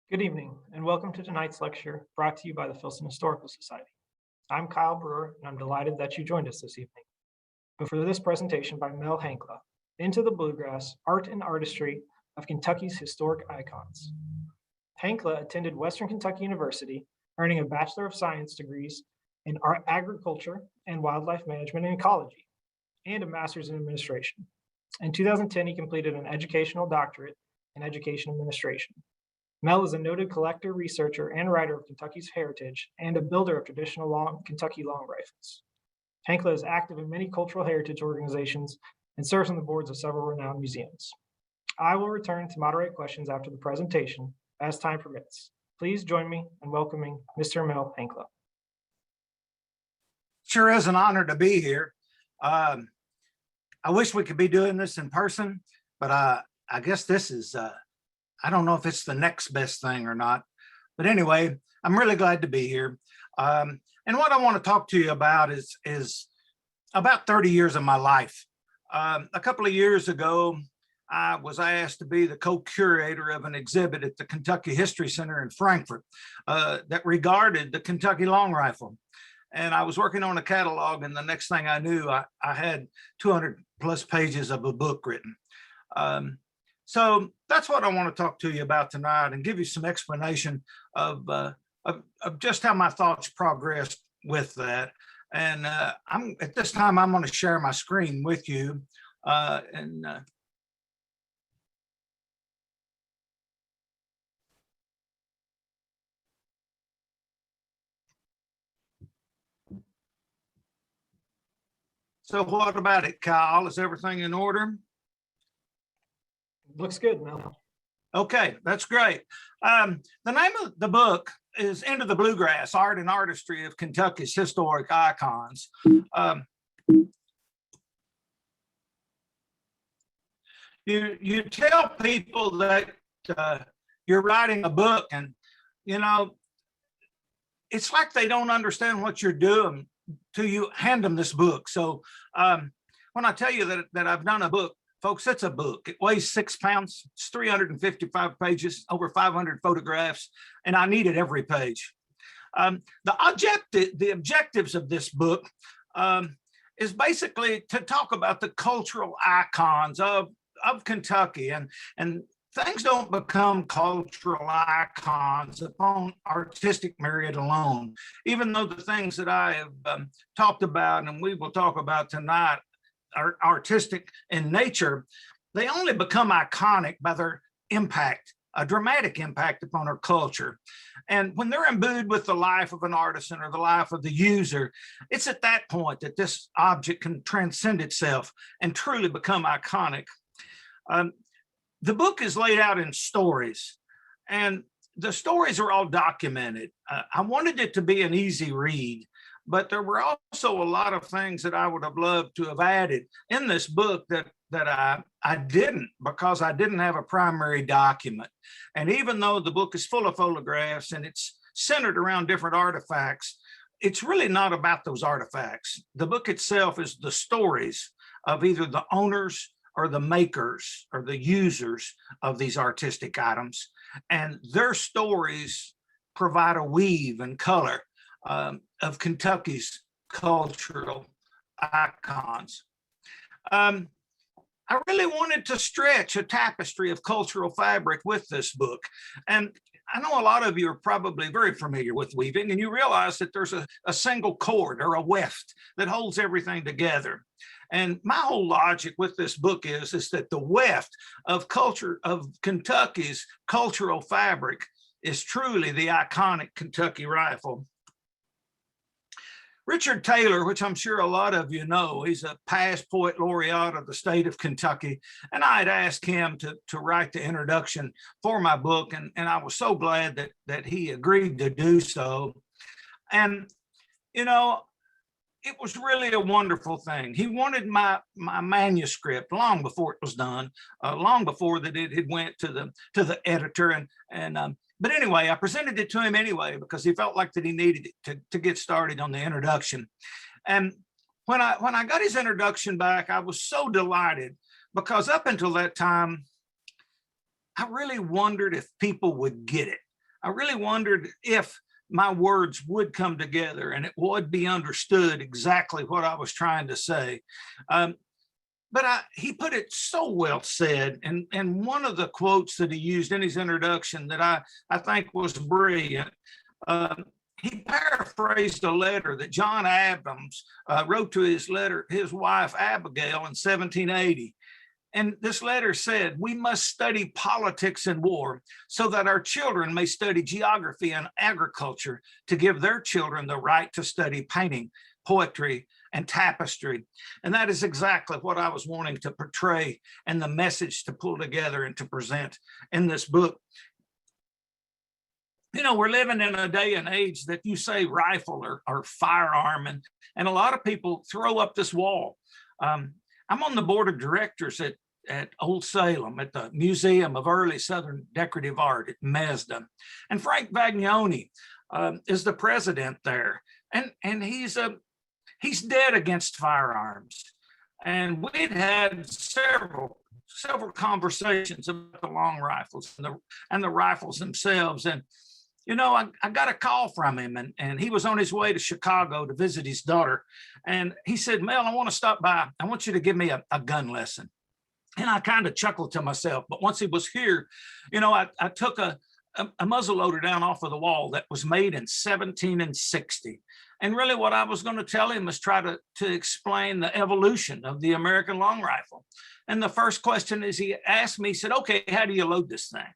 Good evening, and welcome to tonight's lecture brought to you by the Filson Historical Society. I'm Kyle Brewer, and I'm delighted that you joined us this evening. Before this presentation by Mel Hankla, Into the Bluegrass, Art and Artistry of Kentucky's Historic Icons. Hankla attended Western Kentucky University, earning a Bachelor of Science degrees in Agriculture and Wildlife Management and Ecology, and a Master's in Administration. In 2010, he completed an Educational Doctorate in Education Administration. Mel is a noted collector, researcher, and writer of Kentucky's heritage and a builder of traditional Kentucky long rifles. Hankla is active in many cultural heritage organizations and serves on the boards of several renowned museums. I will return to moderate questions after the presentation as time permits. Please join me in welcoming Mr. Mel Hankla. Sure is an honor to be here. I wish we could be doing this in person, but I guess this is I don't know if it's the next best thing or not, but anyway, I'm really glad to be here. And what I want to talk to you about is about 30 years of my life. A couple of years ago, I was asked to be the co-curator of an exhibit at the Kentucky History Center in Frankfort that regarded the Kentucky long rifle. And I was working on a catalog, and the next thing I knew, I had 200 plus pages of a book written. So that's what I want to talk to you about tonight and give you some explanation of just how my thoughts progressed with that. And at this time, I'm going to share my screen with you. So what about it, Kyle? Is everything in order? Looks good, Mel. Okay, that's great. The name of the book is Into the Bluegrass, Art and Artistry of Kentucky's Historic Icons. You tell people that you're writing a book, and you know, it's like they don't understand what you're doing till you hand them this book. So when I tell you that I've done a book, folks, it's a book. It weighs 6 pounds. It's 355 pages, over 500 photographs, and I needed every page. The objectives of this book is basically to talk about the cultural icons of Kentucky, and things don't become cultural icons upon artistic merit alone, even though the things that I have talked about and we will talk about tonight are artistic in nature. They only become iconic by their impact, a dramatic impact upon our culture. And when they're imbued with the life of an artisan or the life of the user, it's at that point that this object can transcend itself and truly become iconic. The book is laid out in stories, and the stories are all documented. I wanted it to be an easy read, but there were also a lot of things that I would have loved to have added in this book that I didn't, because I didn't have a primary document. And even though the book is full of photographs and it's centered around different artifacts, it's really not about those artifacts. The book itself is the stories of either the owners or the makers or the users of these artistic items. And their stories provide a weave and color of Kentucky's cultural icons. I really wanted to stretch a tapestry of cultural fabric with this book. And I know a lot of you are probably very familiar with weaving, and you realize that there's a single cord or a weft that holds everything together. And my whole logic with this book is that the weft of culture of Kentucky's cultural fabric is truly the iconic Kentucky rifle. Richard Taylor, which I'm sure a lot of you know, he's a past poet laureate of the state of Kentucky. And I had asked him to write the introduction for my book. And I was so glad that he agreed to do so. And, you know, it was really a wonderful thing. He wanted my manuscript long before it was done, long before that it had went to the editor. But anyway, I presented it to him anyway, because he felt like that he needed it to get started on the introduction. And when I got his introduction back, I was so delighted, because up until that time, I really wondered if people would get it. I really wondered if my words would come together and it would be understood exactly what I was trying to say. But he put it so well said. And one of the quotes that he used in his introduction that I think was brilliant, he paraphrased a letter that John Adams wrote to his wife Abigail in 1780. And this letter said, "We must study politics and war so that our children may study geography and agriculture to give their children the right to study painting, poetry, and tapestry." And that is exactly what I was wanting to portray and the message to pull together and to present in this book. You know, we're living in a day and age that you say rifle or firearm, and a lot of people throw up this wall. I'm on the board of directors at Old Salem, at the Museum of Early Southern Decorative Art at Mesda. And Frank Vagnoni is the president there. And he's dead against firearms. And we'd had several conversations about the long rifles and the rifles themselves. And you know, I got a call from him, and he was on his way to Chicago to visit his daughter. And he said, "Mel, I want to stop by. I want you to give me a gun lesson." And I kind of chuckled to myself. But once he was here, you know, I took a muzzle loader down off of the wall that was made in 1760. And really what I was going to tell him was try to explain the evolution of the American long rifle. And the first question is he asked me, he said, "Okay, how do you load this thing?"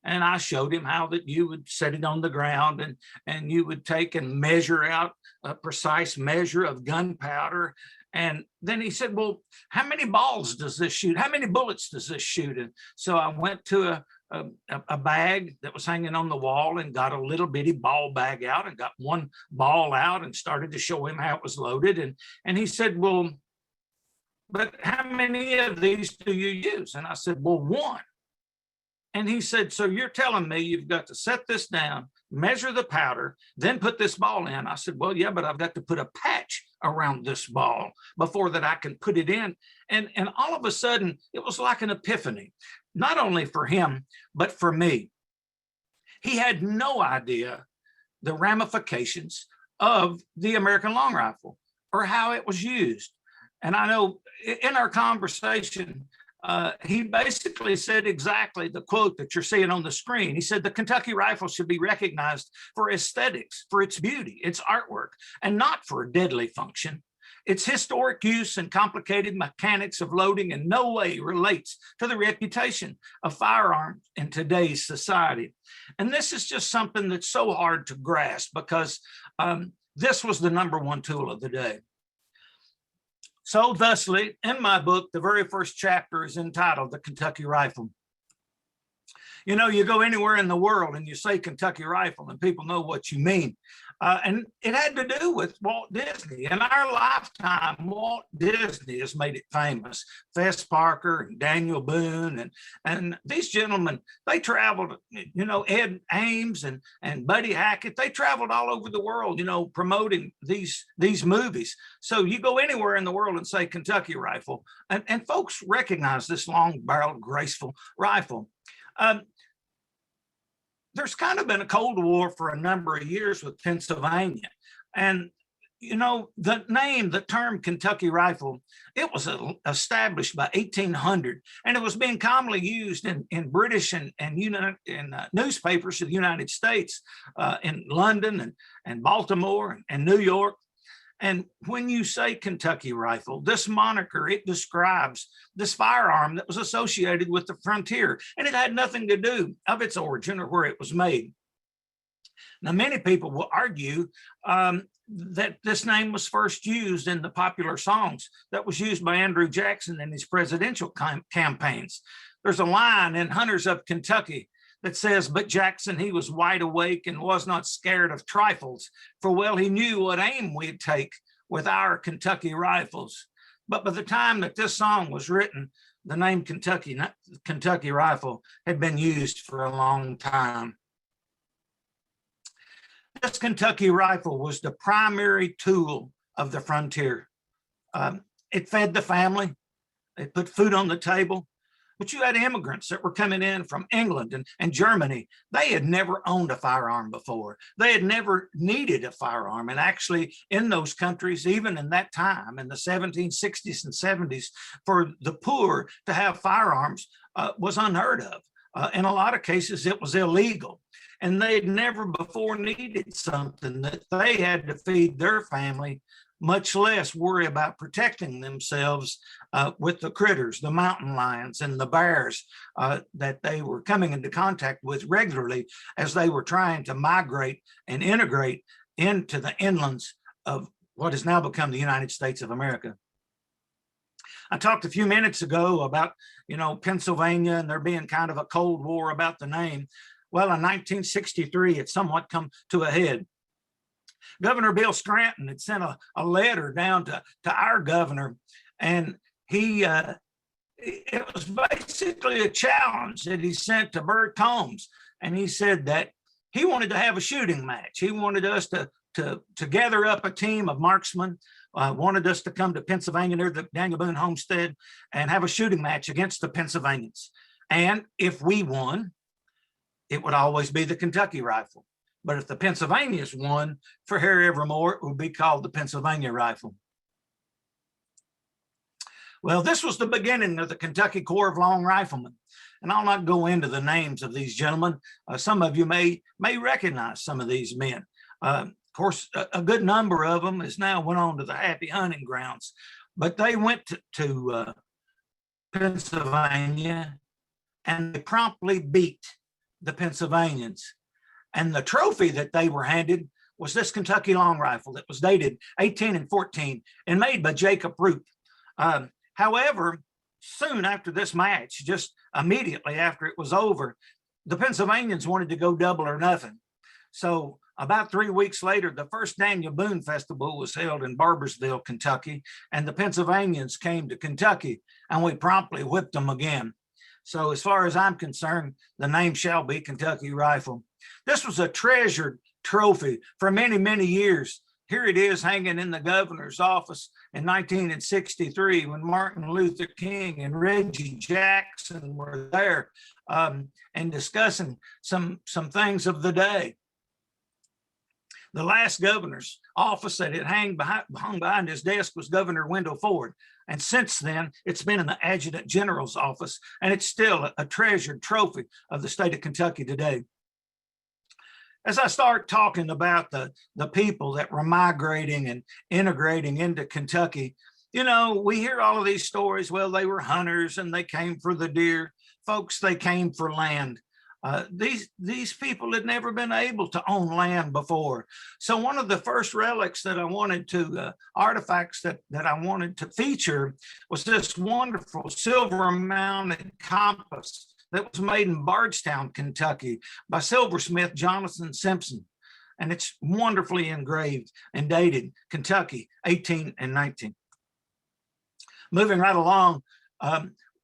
And I showed him how that you would set it on the ground and you would take and measure out a precise measure of gunpowder. And then he said, "Well, how many balls does this shoot? How many bullets does this shoot?" And so I went to a bag that was hanging on the wall and got a little bitty ball bag out and got one ball out and started to show him how it was loaded. And he said, "Well, but how many of these do you use?" And I said, "Well, one." And he said, "So you're telling me you've got to set this down, measure the powder, then put this ball in?" I said, "Well, yeah, but I've got to put a patch around this ball before that I can put it in." And all of a sudden, it was like an epiphany, not only for him, but for me. He had no idea the ramifications of the American long rifle or how it was used. And I know in our conversation, he basically said exactly the quote that you're seeing on the screen. He said, "The Kentucky rifle should be recognized for aesthetics, for its beauty, its artwork, and not for deadly function. Its historic use and complicated mechanics of loading in no way relates to the reputation of firearms in today's society." And this is just something that's so hard to grasp because this was the number one tool of the day. So thusly, in my book, the very first chapter is entitled The Kentucky Rifle. You know, you go anywhere in the world and you say Kentucky Rifle and people know what you mean. And it had to do with Walt Disney. In our lifetime, Walt Disney has made it famous. Fess Parker and Daniel Boone and these gentlemen, they traveled, you know, Ed Ames and Buddy Hackett, they traveled all over the world, you know, promoting these movies. So you go anywhere in the world and say Kentucky Rifle, and folks recognize this long-barreled, graceful rifle. There's kind of been a Cold War for a number of years with Pennsylvania. And, you know, the term Kentucky Rifle, it was established by 1800, and it was being commonly used in British and newspapers of the United States, in London and Baltimore and New York. And when you say Kentucky Rifle, this moniker, it describes this firearm that was associated with the frontier, and it had nothing to do of its origin or where it was made. Now, many people will argue that this name was first used in the popular songs that was used by Andrew Jackson in his presidential campaigns. There's a line in Hunters of Kentucky that says, "But Jackson, he was wide awake and was not scared of trifles, for well he knew what aim we'd take with our Kentucky rifles." But by the time that this song was written, the name Kentucky Rifle had been used for a long time. This Kentucky Rifle was the primary tool of the frontier. It fed the family. It put food on the table. But you had immigrants that were coming in from England and Germany. They had never owned a firearm before. They had never needed a firearm. And actually in those countries, even in that time, in the 1760s and 70s, for the poor to have firearms was unheard of. In a lot of cases, it was illegal. And they'd never before needed something that they had to feed their family, much less worry about protecting themselves with the critters, the mountain lions and the bears that they were coming into contact with regularly as they were trying to migrate and integrate into the inlands of what has now become the United States of America. I talked a few minutes ago about, Pennsylvania and there being kind of a Cold War about the name. Well, in 1963, it somewhat come to a head. Governor Bill Scranton had sent a letter down to our governor, and it was basically a challenge that he sent to Bert Combs. And he said that he wanted to have a shooting match. He wanted us to gather up a team of marksmen, wanted us to come to Pennsylvania near the Daniel Boone homestead and have a shooting match against the Pennsylvanians. And if we won, it would always be the Kentucky rifle. But if the Pennsylvanians won, for forevermore, it would be called the Pennsylvania rifle. Well, this was the beginning of the Kentucky Corps of Long Riflemen. And I'll not go into the names of these gentlemen. Some of you may recognize some of these men. Of course, a good number of them has now went on to the happy hunting grounds. But they went to Pennsylvania and they promptly beat the Pennsylvanians. And the trophy that they were handed was this Kentucky long rifle that was dated 18 and 14 and made by Jacob Root. However, soon after this match, just immediately after it was over, the Pennsylvanians wanted to go double or nothing. So about 3 weeks later, the first Daniel Boone Festival was held in Barboursville, Kentucky, and the Pennsylvanians came to Kentucky, and we promptly whipped them again. So as far as I'm concerned, the name shall be Kentucky Rifle. This was a treasured trophy for many, many years. Here it is hanging in the governor's office in 1963 when Martin Luther King and Reggie Jackson were there and discussing some things of the day. The last governor's office that it hung behind his desk was Governor Wendell Ford. And since then, it's been in the Adjutant General's office, and it's still a treasured trophy of the state of Kentucky today. As I start talking about the people that were migrating and integrating into Kentucky, we hear all of these stories. Well, they were hunters and they came for the deer. Folks, they came for land. These people had never been able to own land before. So one of the first relics that I wanted to, artifacts that I wanted to feature was this wonderful silver-mounted compass that was made in Bardstown, Kentucky by silversmith Jonathan Simpson. And it's wonderfully engraved and dated Kentucky 18 and 19. Moving right along,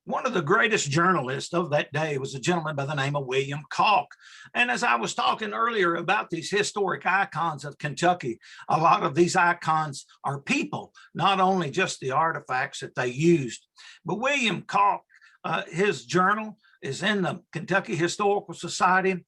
one of the greatest journalists of that day was a gentleman by the name of William Calk. And as I was talking earlier about these historic icons of Kentucky, a lot of these icons are people, not only just the artifacts that they used. But William Calk, his journal is in the Kentucky Historical Society.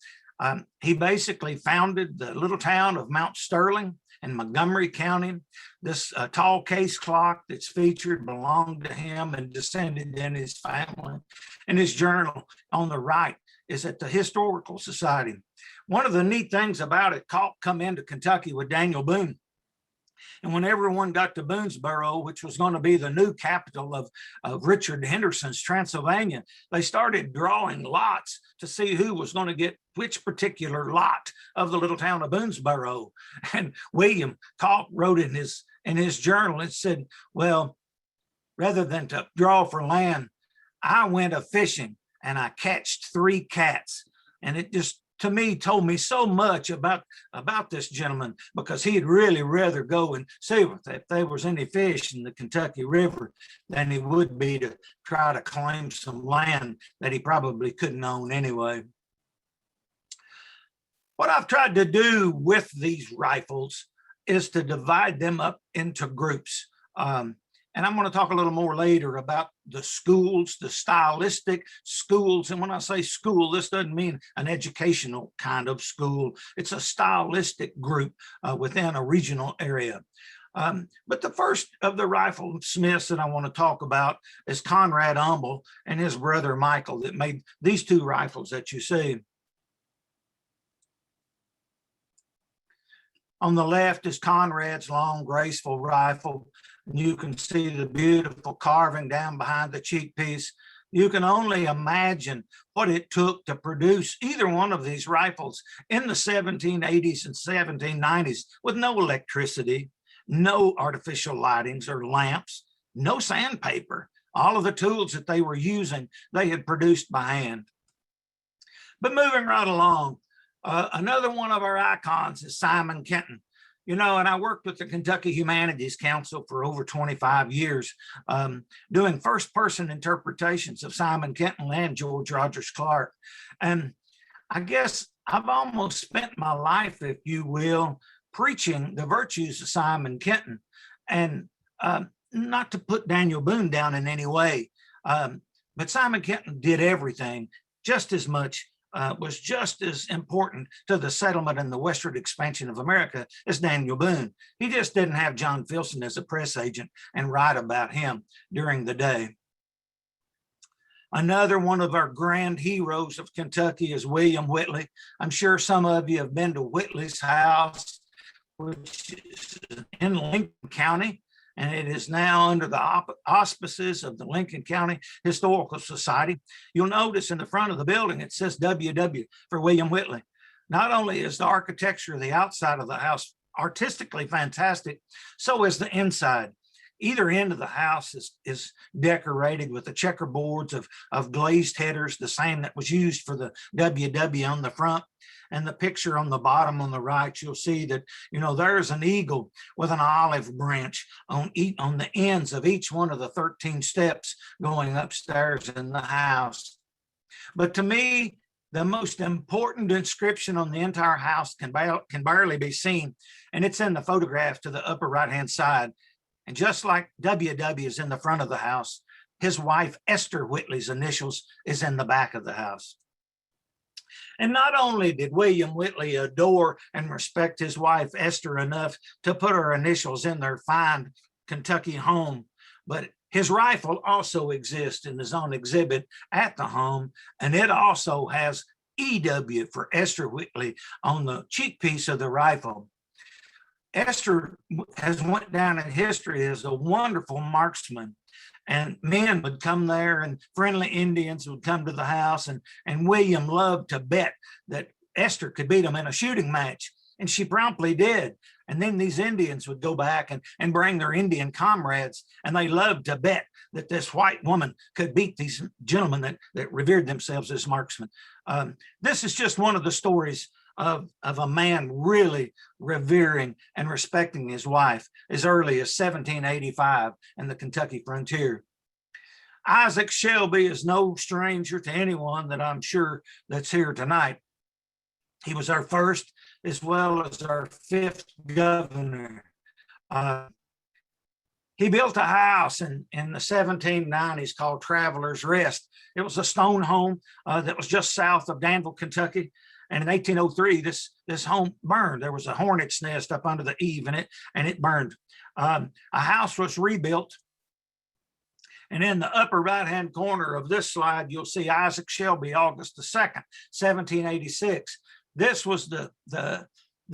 He basically founded the little town of Mount Sterling in Montgomery County. This tall case clock that's featured belonged to him and descended in his family. And his journal on the right is at the Historical Society. One of the neat things about it, Calk come into Kentucky with Daniel Boone. And when everyone got to Boonesboro, which was going to be the new capital of Richard Henderson's Transylvania, they started drawing lots to see who was going to get which particular lot of the little town of Boonesboro. And William Calk wrote in his journal, it said, well, rather than to draw for land, I went a fishing and I catched 3 cats. And it just, to me, told me so much about this gentleman, because he'd really rather go and see if there was any fish in the Kentucky River than he would be to try to claim some land that he probably couldn't own anyway. What I've tried to do with these rifles is to divide them up into groups. And I'm going to talk a little more later about the schools, the stylistic schools. And when I say school, this doesn't mean an educational kind of school. It's a stylistic group within a regional area. But the first of the riflesmiths that I want to talk about is Conrad Humble and his brother Michael, that made these two rifles that you see. On the left is Conrad's long, graceful rifle. You can see the beautiful carving down behind the cheek piece. You can only imagine what it took to produce either one of these rifles in the 1780s and 1790s with no electricity, no artificial lightings or lamps, no sandpaper. All of the tools that they were using, they had produced by hand. But moving right along, another one of our icons is Simon Kenton. You know, and I worked with the Kentucky Humanities Council for over 25 years, doing first-person interpretations of Simon Kenton and George Rogers Clark. And I guess I've almost spent my life, if you will, preaching the virtues of Simon Kenton. And not to put Daniel Boone down in any way, but Simon Kenton did everything just as much, was just as important to the settlement and the westward expansion of America as Daniel Boone. He just didn't have John Filson as a press agent and write about him during the day. Another one of our grand heroes of Kentucky is William Whitley. I'm sure some of you have been to Whitley's house, which is in Lincoln County, and it is now under the auspices of the Lincoln County Historical Society. You'll notice in the front of the building, it says WW for William Whitley. Not only is the architecture of the outside of the house artistically fantastic, so is the inside. Either end of the house is decorated with the checkerboards of glazed headers, the same that was used for the WW on the front. And the picture on the bottom on the right, you'll see that, you know, there's an eagle with an olive branch on the ends of each one of the 13 steps going upstairs in the house. But to me, the most important inscription on the entire house can barely be seen, and it's in the photograph to the upper right-hand side. And just like WW is in the front of the house, his wife Esther Whitley's initials is in the back of the house. And not only did William Whitley adore and respect his wife Esther enough to put her initials in their fine Kentucky home, but his rifle also exists and is on exhibit at the home, and it also has EW for Esther Whitley on the cheek piece of the rifle. Esther has went down in history as a wonderful marksman, and men would come there and friendly Indians would come to the house, and William loved to bet that Esther could beat him in a shooting match, and she promptly did. And then these Indians would go back and bring their Indian comrades, and they loved to bet that this white woman could beat these gentlemen that revered themselves as marksmen. This is just one of the stories of a man really revering and respecting his wife as early as 1785 in the Kentucky frontier. Isaac Shelby is no stranger to anyone that I'm sure that's here tonight. He was our first as well as our fifth governor. He built a house in the 1790s called Traveler's Rest. It was a stone home that was just south of Danville, Kentucky. And in 1803, this home burned. There was a hornet's nest up under the eave in it, and it burned. A house was rebuilt. And in the upper right-hand corner of this slide, you'll see Isaac Shelby, August the 2nd, 1786. This was the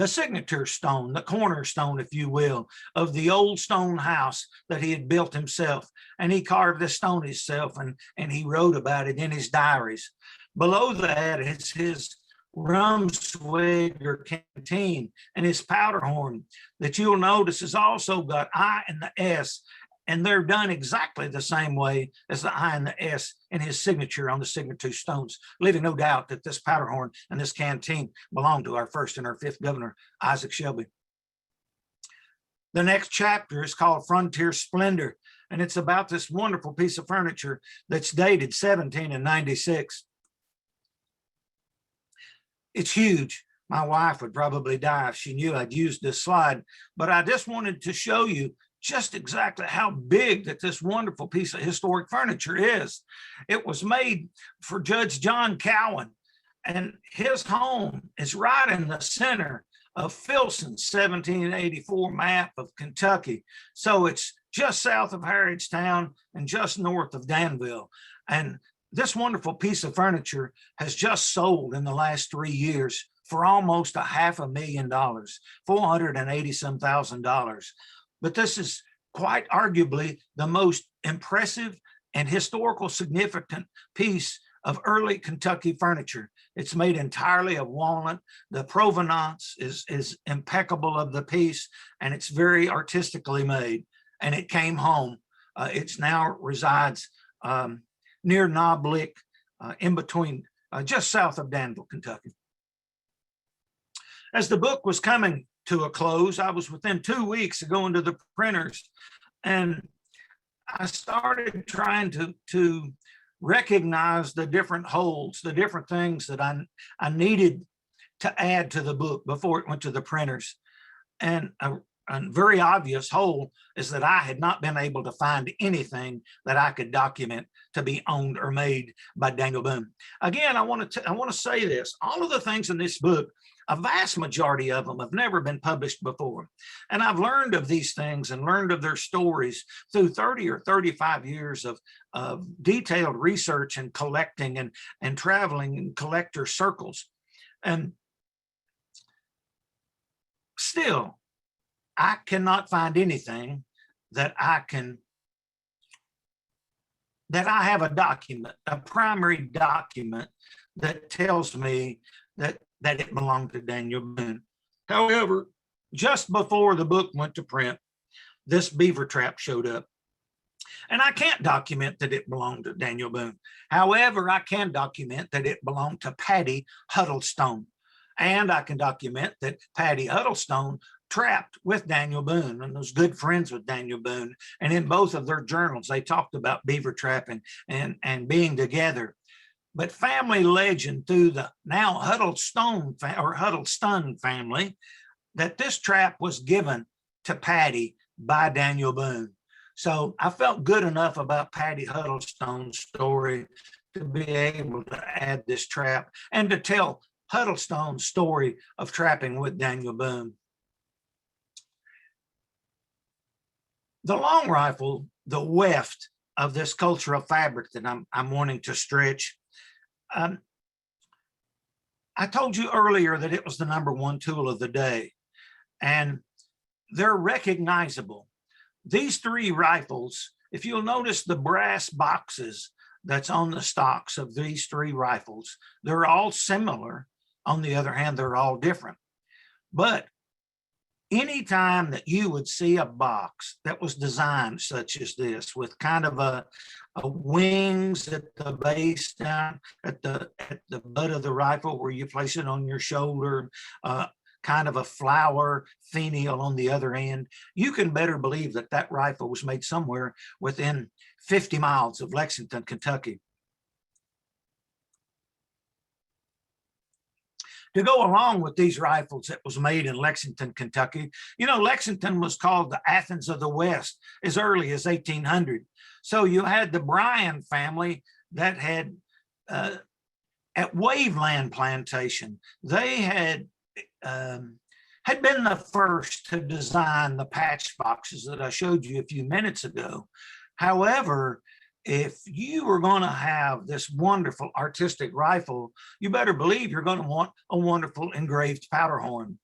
signature stone, the cornerstone, if you will, of the old stone house that he had built himself. And he carved this stone himself, and he wrote about it in his diaries. Below that is his rum swig or canteen, and his powder horn that you'll notice has also got I and the S, and they're done exactly the same way as the I and the S in his signature on the signature stones, leaving no doubt that this powder horn and this canteen belonged to our first and our fifth governor, Isaac Shelby. The next chapter is called Frontier Splendor, and it's about this wonderful piece of furniture that's dated 1796. It's huge. My wife would probably die if she knew I'd used this slide, but I just wanted to show you just exactly how big that this wonderful piece of historic furniture is. It was made for Judge John Cowan, and his home is right in the center of Filson's 1784 map of Kentucky. So it's just south of Harrodstown and just north of Danville. And this wonderful piece of furniture has just sold in the last 3 years for almost $500,000, $480-some thousand. But this is quite arguably the most impressive and historical significant piece of early Kentucky furniture. It's made entirely of walnut. The provenance is impeccable of the piece, and it's very artistically made. And it came home. It's now resides near Knob Lick, in between, just south of Danville, Kentucky. As the book was coming to a close, I was within 2 weeks of going to the printers, and I started trying to recognize the different holes, the different things that I needed to add to the book before it went to the printers. And a very obvious hole is that I had not been able to find anything that I could document to be owned or made by Daniel Boone. Again, I want to say this: all of the things in this book, a vast majority of them have never been published before. And I've learned of these things and learned of their stories through 30 or 35 years of detailed research and collecting and traveling in collector circles. And still, I cannot find anything that I have a document, a primary document that tells me that it belonged to Daniel Boone. However, just before the book went to print, this beaver trap showed up. And I can't document that it belonged to Daniel Boone. However, I can document that it belonged to Patty Huddlestone. And I can document that Patty Huddlestone trapped with Daniel Boone and was good friends with Daniel Boone. And in both of their journals, they talked about beaver trapping and being together. But family legend through the now Huddlestone family, that this trap was given to Patty by Daniel Boone. So I felt good enough about Patty Huddlestone's story to be able to add this trap and to tell Huddlestone's story of trapping with Daniel Boone. The long rifle, the weft of this cultural fabric that I'm wanting to stretch, I told you earlier that it was the #1 tool of the day, and they're recognizable. These 3 rifles, if you'll notice the brass boxes that's on the stocks of these 3 rifles, they're all similar. On the other hand, they're all different. But anytime that you would see a box that was designed such as this, with kind of a wings at the base down at the butt of the rifle where you place it on your shoulder, kind of a flower finial on the other end, you can better believe that that rifle was made somewhere within 50 miles of Lexington, Kentucky. To go along with these rifles that was made in Lexington, Kentucky, you know, Lexington was called the Athens of the West as early as 1800. So you had the Bryan family that had, at Waveland Plantation, they had been the first to design the patch boxes that I showed you a few minutes ago. However, if you were going to have this wonderful artistic rifle, you better believe you're going to want a wonderful engraved powder horn.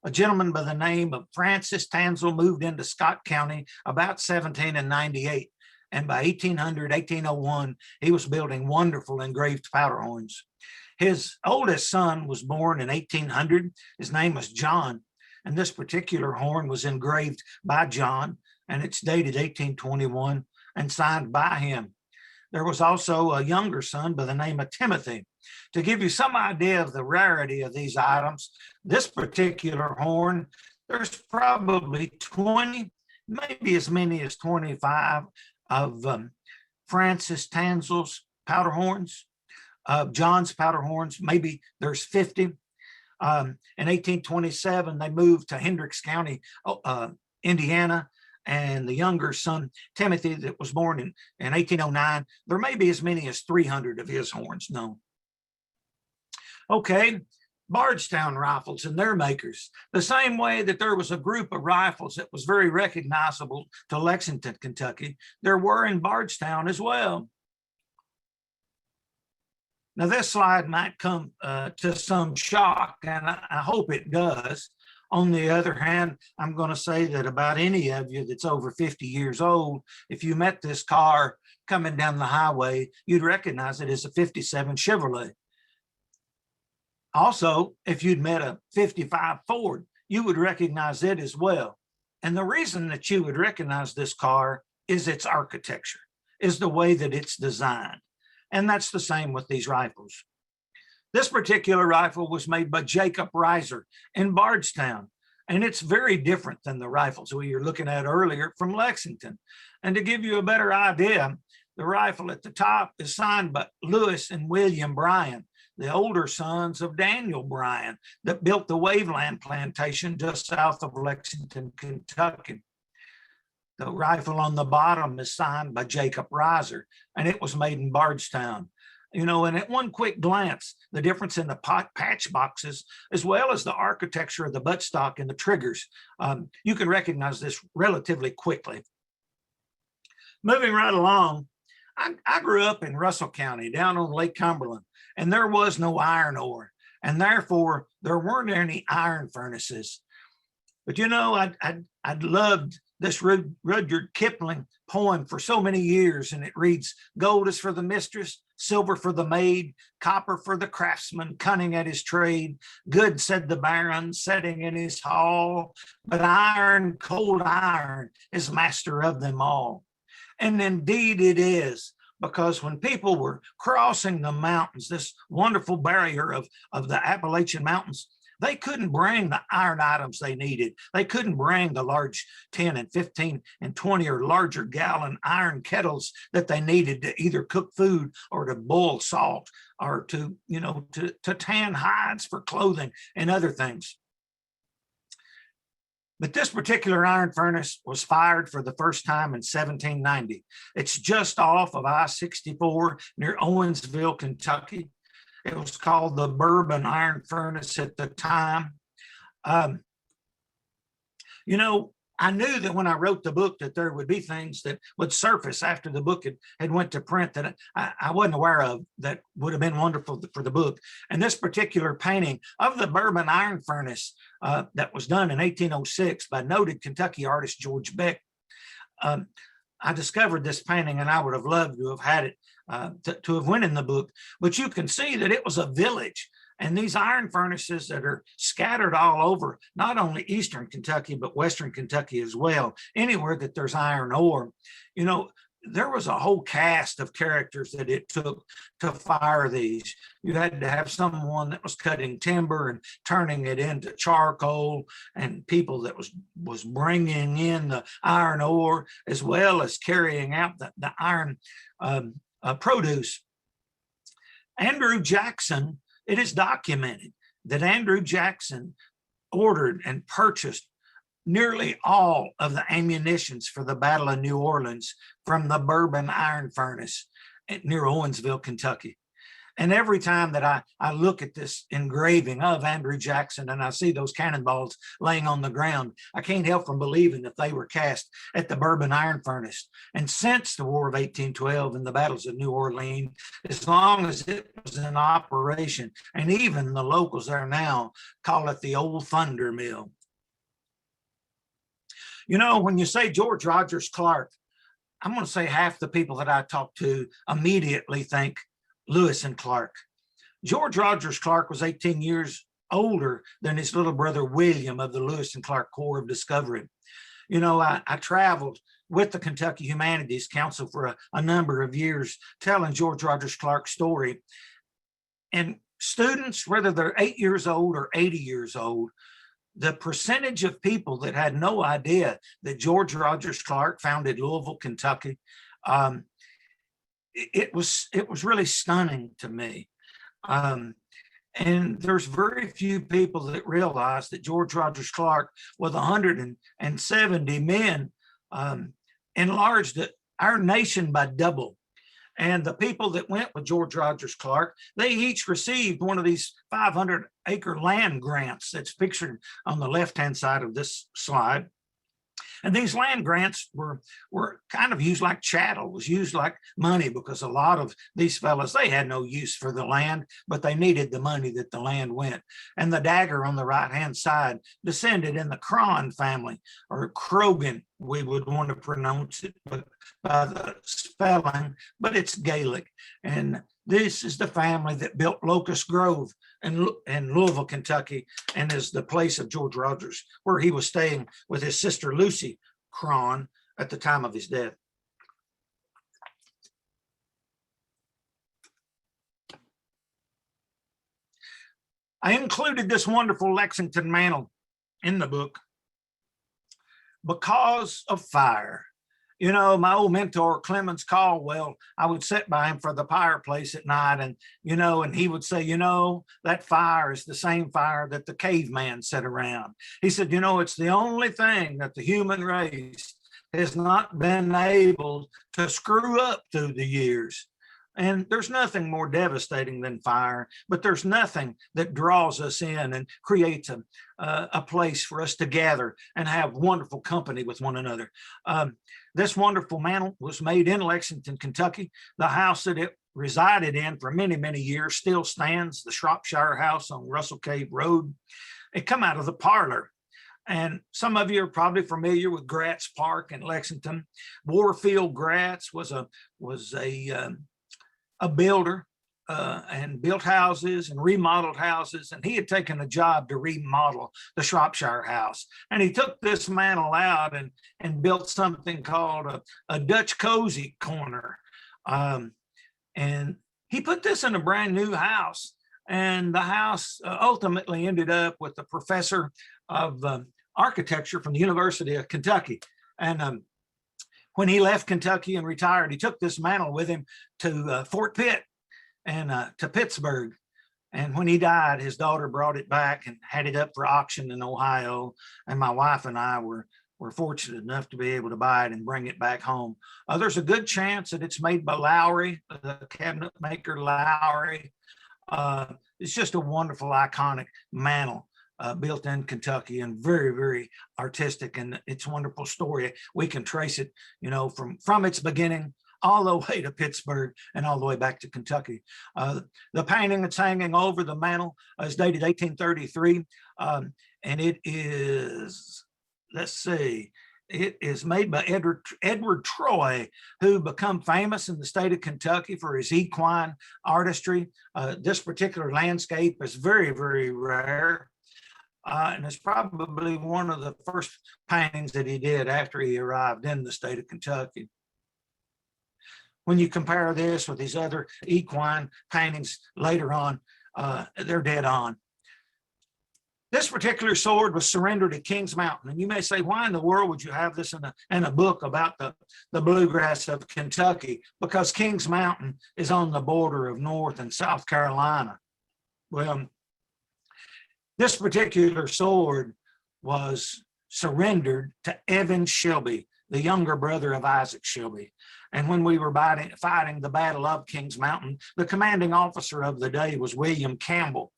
A gentleman by the name of Francis Tanzel moved into Scott County about 1798. And by 1800, 1801, he was building wonderful engraved powder horns. His oldest son was born in 1800. His name was John. And this particular horn was engraved by John, and it's dated 1821 and signed by him. There was also a younger son by the name of Timothy. To give you some idea of the rarity of these items, this particular horn, there's probably 20, maybe as many as 25 of Francis Tanzel's powder horns, John's powder horns, maybe there's 50. In 1827, they moved to Hendricks County, Indiana, and the younger son, Timothy, that was born in 1809, there may be as many as 300 of his horns known. Okay, Bardstown Rifles and their makers. The same way that there was a group of rifles that was very recognizable to Lexington, Kentucky, there were in Bardstown as well. Now, this slide might come to some shock, and I hope it does. On the other hand, I'm going to say that about any of you that's over 50 years old, if you met this car coming down the highway, you'd recognize it as a 57 Chevrolet. Also, if you'd met a 55 Ford, you would recognize it as well. And the reason that you would recognize this car is its architecture, is the way that it's designed. And that's the same with these rifles. This particular rifle was made by Jacob Reiser in Bardstown, and it's very different than the rifles we were looking at earlier from Lexington. And to give you a better idea, the rifle at the top is signed by Lewis and William Bryan, the older sons of Daniel Bryan that built the Waveland plantation just south of Lexington, Kentucky. The rifle on the bottom is signed by Jacob Reiser, and it was made in Bardstown. You know, and at one quick glance, the difference in the patch boxes, as well as the architecture of the buttstock and the triggers, you can recognize this relatively quickly. Moving right along, I grew up in Russell County down on Lake Cumberland, and there was no iron ore, and therefore there weren't any iron furnaces. But you know, I'd loved this Rudyard Kipling poem for so many years, and it reads, "Gold is for the mistress, silver for the maid, copper for the craftsman, cunning at his trade. Good, said the baron, setting in his hall, but iron, cold iron, is master of them all." And indeed it is, because when people were crossing the mountains, this wonderful barrier of the Appalachian Mountains, they couldn't bring the iron items they needed. They couldn't bring the large 10 and 15 and 20 or larger gallon iron kettles that they needed to either cook food or to boil salt or to, you know, to tan hides for clothing and other things. But this particular iron furnace was fired for the first time in 1790. It's just off of I-64 near Owensville, Kentucky. It was called the Bourbon Iron Furnace at the time. You know, I knew that when I wrote the book that there would be things that would surface after the book had went to print that I wasn't aware of that would have been wonderful for the book. And this particular painting of the Bourbon Iron Furnace that was done in 1806 by noted Kentucky artist George Beck. I discovered this painting, and I would have loved to have had it to have went in the book, but you can see that it was a village, and these iron furnaces that are scattered all over, not only Eastern Kentucky, but Western Kentucky as well, anywhere that there's iron ore. You know, there was a whole cast of characters that it took to fire these. You had to have someone that was cutting timber and turning it into charcoal, and people that was bringing in the iron ore, as well as carrying out the iron produce. Andrew Jackson, it is documented that Andrew Jackson ordered and purchased nearly all of the ammunitions for the Battle of New Orleans from the Bourbon Iron Furnace near Owensville, Kentucky. And every time that I look at this engraving of Andrew Jackson and I see those cannonballs laying on the ground, I can't help from believing that they were cast at the Bourbon Iron Furnace. And since the War of 1812 and the battles of New Orleans, as long as it was in operation, and even the locals there now call it the Old Thunder Mill. You know, when you say George Rogers Clark, I'm going to say half the people that I talk to immediately think Lewis and Clark. George Rogers Clark was 18 years older than his little brother William of the Lewis and Clark Corps of Discovery. You know, I traveled with the Kentucky Humanities Council for a number of years telling George Rogers Clark's story. And students, whether they're 8 years old or 80 years old, the percentage of people that had no idea that George Rogers Clark founded Louisville, Kentucky, it was really stunning to me. And there's very few people that realize that George Rogers Clark, with 170 men, enlarged our nation by double. And the people that went with George Rogers Clark, they each received one of these 500-acre land grants that's pictured on the left-hand side of this slide. And these land grants were kind of used like chattel, was used like money, because a lot of these fellas, they had no use for the land, but they needed the money that the land went. And the dagger on the right-hand side descended in the Cron family, or Krogan, we would want to pronounce it by the spelling, but it's Gaelic. And this is the family that built Locust Grove in Louisville, Kentucky, and is the place of George Rogers, where he was staying with his sister Lucy Cron at the time of his death. I included this wonderful Lexington mantle in the book because of fire. You know, my old mentor, Clemens Caldwell, I would sit by him for the fireplace at night, and, you know, and he would say, you know, that fire is the same fire that the caveman set around. He said, you know, it's the only thing that the human race has not been able to screw up through the years. And there's nothing more devastating than fire, but there's nothing that draws us in and creates a place for us to gather and have wonderful company with one another. This wonderful mantle was made in Lexington, Kentucky. The house that it resided in for many, many years still stands, the Shropshire House on Russell Cave Road. It come out of the parlor. And some of you are probably familiar with Gratz Park in Lexington. Warfield Gratz was a builder and built houses and remodeled houses, and he had taken a job to remodel the Shropshire House. And he took this mantle out and built something called a Dutch cozy corner. And he put this in a brand new house, and the house ultimately ended up with the professor of architecture from the University of Kentucky. And when he left Kentucky and retired, he took this mantle with him to Fort Pitt and to Pittsburgh. And when he died, his daughter brought it back and had it up for auction in Ohio. And my wife and I were fortunate enough to be able to buy it and bring it back home. There's a good chance that it's made by Lowry, the cabinet maker Lowry. It's just a wonderful, iconic mantle. Built in Kentucky, and very, very artistic, and it's a wonderful story. We can trace it, you know, from its beginning all the way to Pittsburgh and all the way back to Kentucky. The painting that's hanging over the mantle is dated 1833, and it is, let's see, it is made by Edward Troy, who became famous in the state of Kentucky for his equine artistry. This particular landscape is very, very rare. And it's probably one of the first paintings that he did after he arrived in the state of Kentucky. When you compare this with these other equine paintings later on, they're dead on. This particular sword was surrendered at Kings Mountain. And you may say, why in the world would you have this in a book about the bluegrass of Kentucky? Because Kings Mountain is on the border of North and South Carolina. Well, this particular sword was surrendered to Evan Shelby, the younger brother of Isaac Shelby. And when we were fighting the Battle of Kings Mountain, the commanding officer of the day was William Campbell.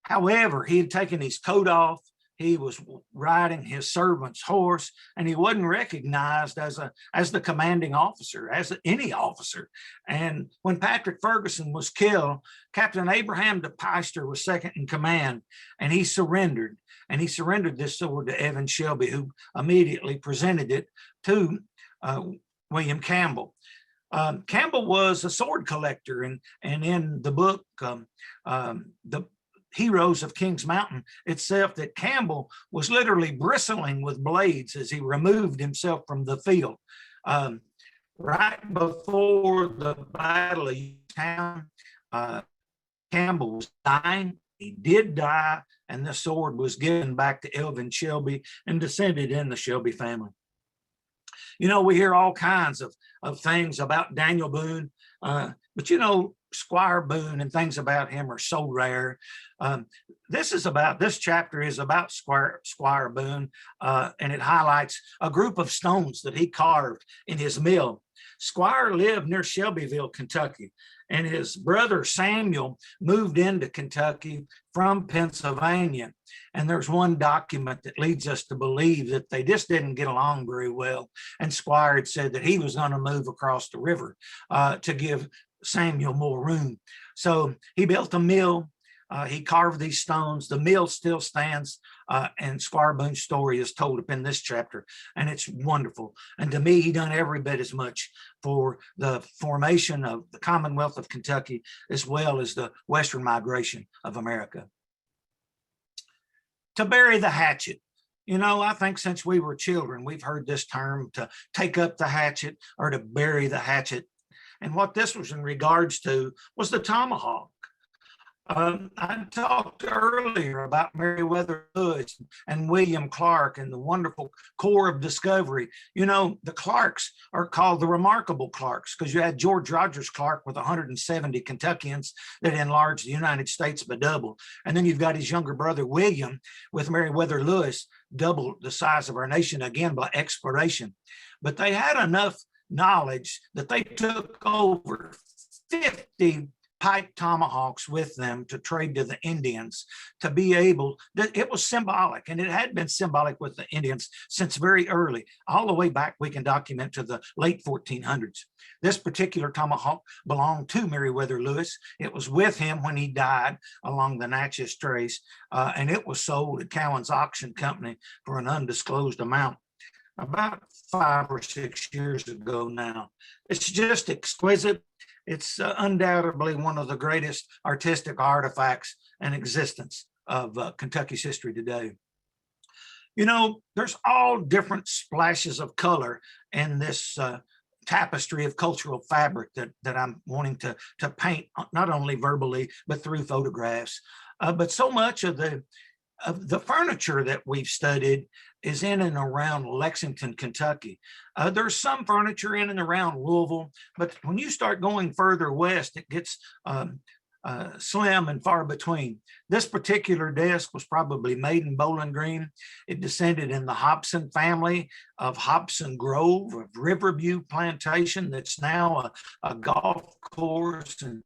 However, he had taken his coat off. He was riding his servant's horse, and he wasn't recognized as the commanding officer, as any officer. And when Patrick Ferguson was killed, Captain Abraham de Peister was second in command, and he surrendered. And he surrendered this sword to Evan Shelby, who immediately presented it to William Campbell. Campbell was a sword collector, and in the book, the Heroes of Kings Mountain itself, that Campbell was literally bristling with blades as he removed himself from the field. Right before the Battle of Yorktown, Campbell was dying. He did die, and the sword was given back to Evan Shelby and descended in the Shelby family. You know, we hear all kinds of things about Daniel Boone, but you know, Squire Boone and things about him are so rare. This chapter is about Squire Boone, and it highlights a group of stones that he carved in his mill. Squire lived near Shelbyville, Kentucky, and his brother Samuel moved into Kentucky from Pennsylvania. And there's one document that leads us to believe that they just didn't get along very well. And Squire had said that he was going to move across the river to give Samuel more room. So he built a mill. He carved these stones. The mill still stands, and Squire Boone's story is told up in this chapter, and it's wonderful. And to me, he done every bit as much for the formation of the Commonwealth of Kentucky as well as the Western migration of America. To bury the hatchet. You know, I think since we were children, we've heard this term, to take up the hatchet or to bury the hatchet. And what this was in regards to was the tomahawk. I talked earlier about Meriwether Lewis and William Clark and the wonderful Corps of Discovery. You know, the Clarks are called the Remarkable Clarks because you had George Rogers Clark with 170 Kentuckians that enlarged the United States by double. And then you've got his younger brother, William, with Meriwether Lewis, double the size of our nation again by exploration. But they had enough knowledge that they took over 50 pike tomahawks with them to trade to the Indians, to be able, it was symbolic, and it had been symbolic with the Indians since very early, all the way back we can document to the late 1400s. This particular tomahawk belonged to Meriwether Lewis. It was with him when he died along the Natchez Trace, and it was sold at Cowan's Auction Company for an undisclosed amount about 5 or 6 years ago now. It's just exquisite. It's undoubtedly one of the greatest artistic artifacts in existence of Kentucky's history today. You know, there's all different splashes of color in this tapestry of cultural fabric that I'm wanting to paint, not only verbally, but through photographs. But so much of the furniture that we've studied is in and around Lexington, Kentucky. There's some furniture in and around Louisville, but when you start going further west, it gets slim and far between. This particular desk was probably made in Bowling Green. It descended in the Hobson family of Hobson Grove of Riverview Plantation that's now a golf course and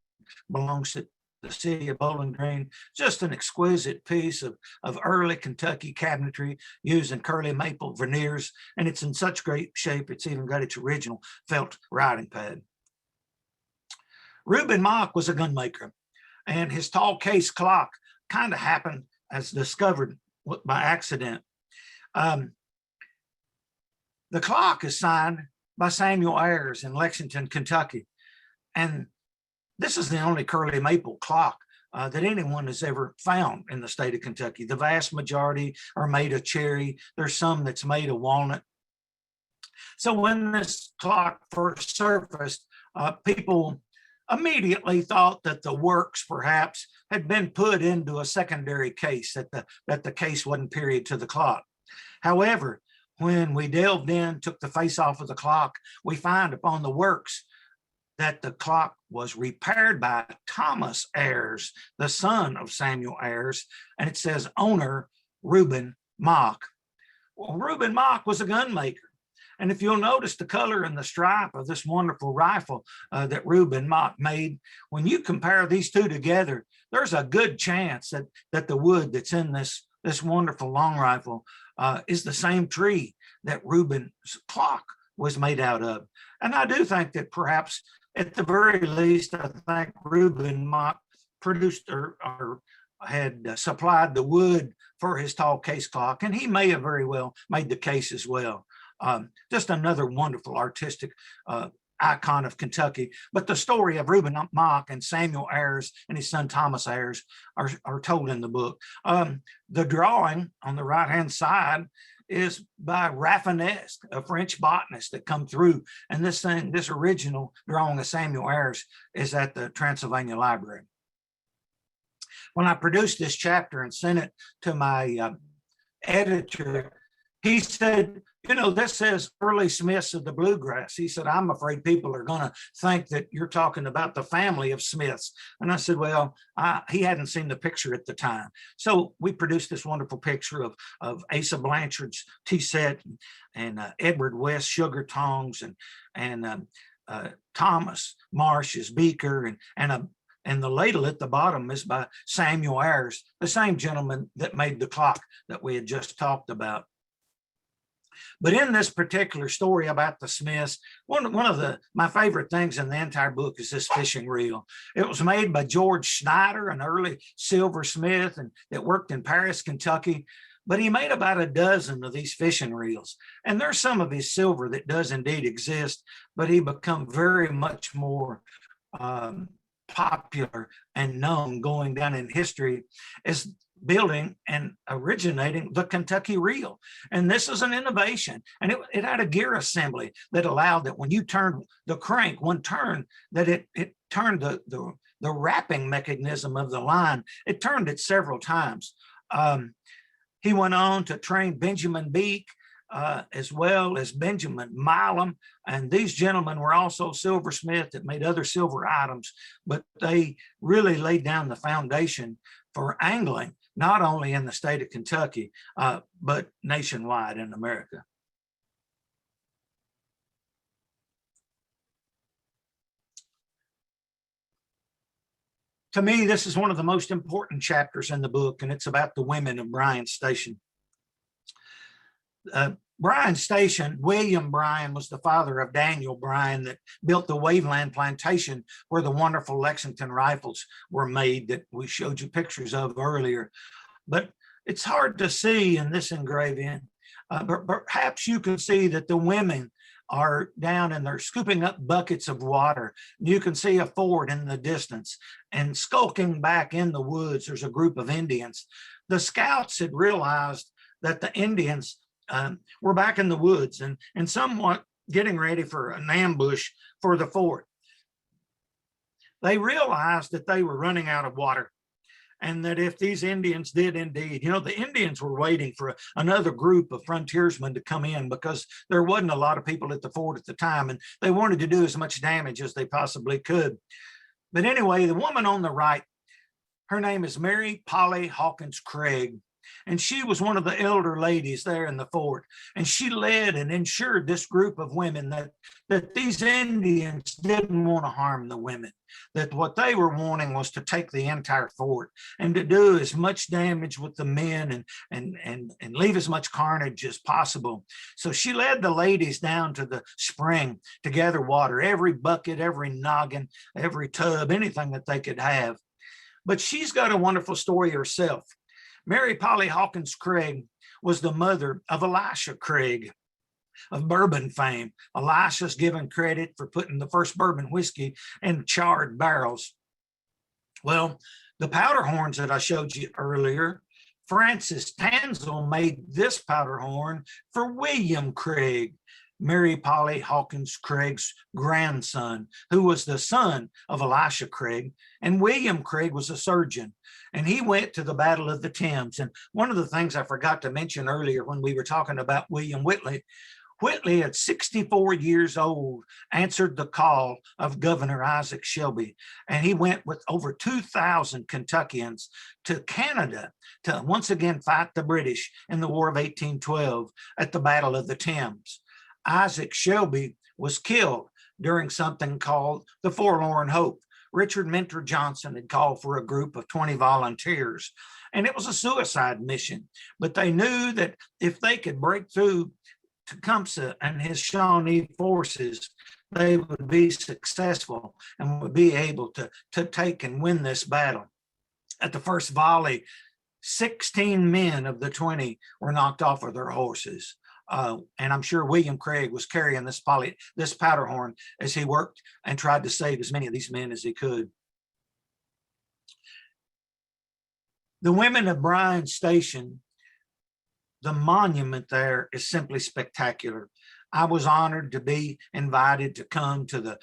belongs to the city of Bowling Green. Just an exquisite piece of early Kentucky cabinetry using curly maple veneers, and it's in such great shape it's even got its original felt writing pad. Reuben Mock was a gunmaker, and his tall case clock kind of happened as discovered by accident. The clock is signed by Samuel Ayers in Lexington, Kentucky, and this is the only curly maple clock that anyone has ever found in the state of Kentucky. The vast majority are made of cherry. There's some that's made of walnut. So when this clock first surfaced, people immediately thought that the works perhaps had been put into a secondary case, that the case wasn't period to the clock. However, when we delved in, took the face off of the clock, we find upon the works that the clock was repaired by Thomas Ayers, the son of Samuel Ayers, and it says owner Reuben Mock. Well, Reuben Mock was a gunmaker. And if you'll notice the color and the stripe of this wonderful rifle that Reuben Mock made, when you compare these two together, there's a good chance that the wood that's in this wonderful long rifle is the same tree that Reuben's clock was made out of. And I do think that perhaps at the very least, I think Reuben Mock produced or had supplied the wood for his tall case clock, and he may have very well made the case as well. Just another wonderful artistic icon of Kentucky. But the story of Reuben Mock and Samuel Ayers and his son Thomas Ayers are told in the book. The drawing on the right-hand side is by Raffinesque, a French botanist that come through. And this original drawing of Samuel Ayers is at the Transylvania Library. When I produced this chapter and sent it to my editor, he said, you know, this says early Smiths of the Bluegrass. He said, I'm afraid people are going to think that you're talking about the family of Smiths. And I said, well, he hadn't seen the picture at the time. So we produced this wonderful picture of Asa Blanchard's tea set and Edward West sugar tongs and Thomas Marsh's beaker and the ladle at the bottom is by Samuel Ayres, the same gentleman that made the clock that we had just talked about. But in this particular story about the Smiths, one of my favorite things in the entire book is this fishing reel. It was made by George Schneider, an early silversmith and that worked in Paris, Kentucky. But he made about a dozen of these fishing reels. And there's some of his silver that does indeed exist, but he become very much more popular and known going down in history as building and originating the Kentucky reel. And this is an innovation. And it had a gear assembly that allowed that when you turned the crank, one turn, that it turned the wrapping mechanism of the line. It turned it several times. He went on to train Benjamin Beek, as well as Benjamin Milam. And these gentlemen were also silversmiths that made other silver items, but they really laid down the foundation for angling, not only in the state of Kentucky, but nationwide in America. To me, this is one of the most important chapters in the book, and it's about the women of Bryan Station. Bryan Station, William Bryan was the father of Daniel Bryan that built the Waveland plantation where the wonderful Lexington rifles were made that we showed you pictures of earlier. But it's hard to see in this engraving, but perhaps you can see that the women are down and they're scooping up buckets of water. You can see a ford in the distance, and skulking back in the woods, there's a group of Indians. The scouts had realized that the Indians were back in the woods and somewhat getting ready for an ambush for the fort. They realized that they were running out of water, and that if these Indians did indeed, you know, the Indians were waiting for another group of frontiersmen to come in because there wasn't a lot of people at the fort at the time, and they wanted to do as much damage as they possibly could. But anyway, the woman on the right, her name is Mary Polly Hawkins Craig. And she was one of the elder ladies there in the fort. And she led and ensured this group of women that these Indians didn't want to harm the women, that what they were wanting was to take the entire fort and to do as much damage with the men and leave as much carnage as possible. So she led the ladies down to the spring to gather water, every bucket, every noggin, every tub, anything that they could have. But she's got a wonderful story herself. Mary Polly Hawkins Craig was the mother of Elisha Craig of bourbon fame. Elisha's given credit for putting the first bourbon whiskey in charred barrels. Well, the powder horns that I showed you earlier, Francis Tanzel made this powder horn for William Craig, Mary Polly Hawkins Craig's grandson, who was the son of Elisha Craig. And William Craig was a surgeon, and he went to the Battle of the Thames. And one of the things I forgot to mention earlier when we were talking about William Whitley, Whitley at 64 years old answered the call of Governor Isaac Shelby, and he went with over 2,000 Kentuckians to Canada to once again fight the British in the War of 1812 at the Battle of the Thames. Isaac Shelby was killed during something called the Forlorn Hope. Richard Mentor Johnson had called for a group of 20 volunteers, and it was a suicide mission. But they knew that if they could break through Tecumseh and his Shawnee forces, they would be successful and would be able to take and win this battle. At the first volley, 16 men of the 20 were knocked off of their horses. And I'm sure William Craig was carrying this powder horn as he worked and tried to save as many of these men as he could. The women of Bryan Station, the monument there is simply spectacular. I was honored to be invited to come to the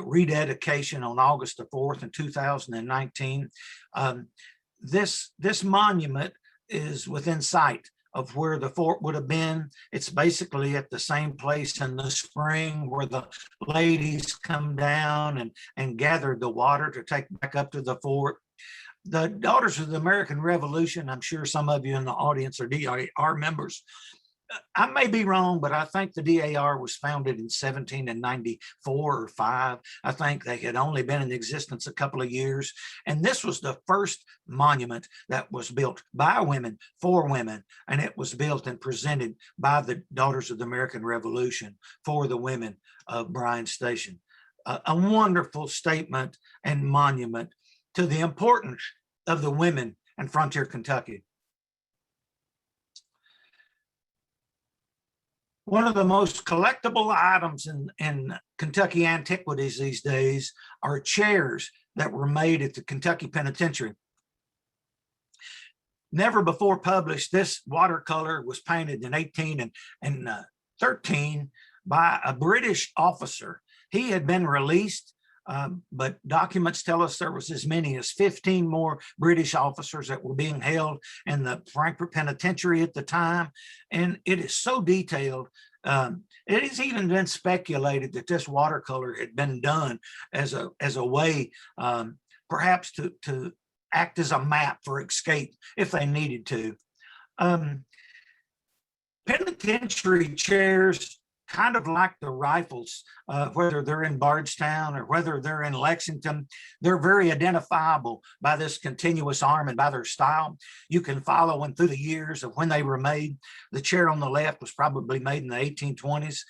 rededication on August the 4th in 2019. This monument is within sight of where the fort would have been. It's basically at the same place in the spring where the ladies come down and gather the water to take back up to the fort. The Daughters of the American Revolution, I'm sure some of you in the audience are DAR members. I may be wrong, but I think the DAR was founded in 1794 or 5. I think they had only been in existence a couple of years. And this was the first monument that was built by women for women. And it was built and presented by the Daughters of the American Revolution for the women of Bryan Station. A wonderful statement and monument to the importance of the women in frontier Kentucky. One of the most collectible items in Kentucky antiquities these days are chairs that were made at the Kentucky Penitentiary. Never before published, this watercolor was painted in 1813 by a British officer. He had been released, but documents tell us there was as many as 15 more British officers that were being held in the Frankfort Penitentiary at the time. And it is so detailed. It has even been speculated that this watercolor had been done as a way, perhaps to act as a map for escape if they needed to. Penitentiary chairs, kind of like the rifles, whether they're in Bardstown or whether they're in Lexington, they're very identifiable by this continuous arm and by their style. You can follow them through the years of when they were made. The chair on the left was probably made in the 1820s.